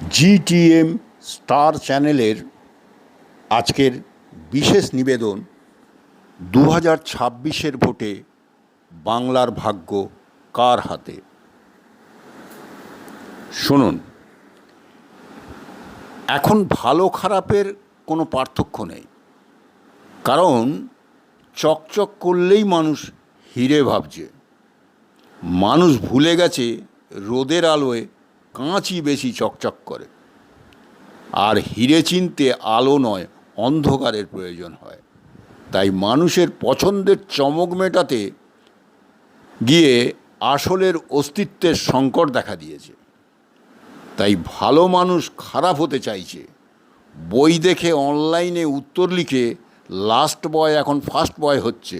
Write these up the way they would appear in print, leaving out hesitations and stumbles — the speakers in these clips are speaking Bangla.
জিটিএম স্টার চ্যানেলের আজকের বিশেষ নিবেদন 2026-এর ভোটে বাংলার ভাগ্য কার হাতে। শুনুন, এখন ভালো খারাপের কোনো পার্থক্য নেই, কারণ চকচক করলেই মানুষ হিরে ভাবছে। মানুষ ভুলে গেছে রোদের আলোয় কাঁচই বেশি চকচক করে, আর হিরে চিনতে আলো নয় অন্ধকারের প্রয়োজন হয়। তাই মানুষের পছন্দের চমক মেটাতে গিয়ে আসলের অস্তিত্বের সংকট দেখা দিয়েছে। তাই ভালো মানুষ খারাপ হতে চাইছে। বই দেখে অনলাইনে উত্তর লিখে লাস্ট বয় এখন ফার্স্ট বয় হচ্ছে।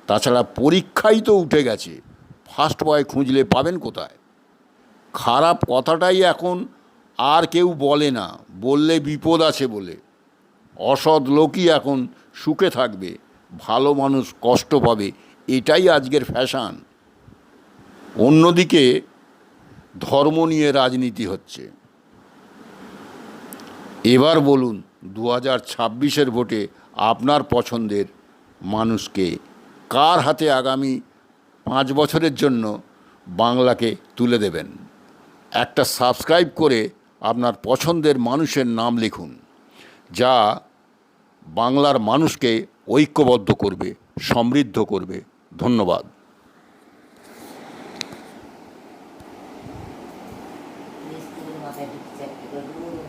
তাছাড়া পরীক্ষাই তো উঠে গেছে, ফার্স্ট বয় খুঁজলে পাবেন কোথায়? খারাপ কথাটাই এখন আর কেউ বলে না, বললে বিপদ আছে বলে। অসৎ লোকই এখন সুখে থাকবে, ভালো মানুষ কষ্ট পাবে, এটাই আজকের ফ্যাশন। অন্যদিকে ধর্ম নিয়ে রাজনীতি হচ্ছে। এবার বলুন, 2026-এর ভোটে আপনার পছন্দের মানুষকে কার হাতে আগামী 5 বছরের জন্য বাংলাকে তুলে দেবেন? একটা সাবস্ক্রাইব করে আপনার পছন্দের মানুষের নাম লিখুন, যা বাংলার মানুষকে ঐক্যবদ্ধ করবে, সমৃদ্ধ করবে। ধন্যবাদ। মিস্ত্রির মাথায় ঢুকছে একটা করে।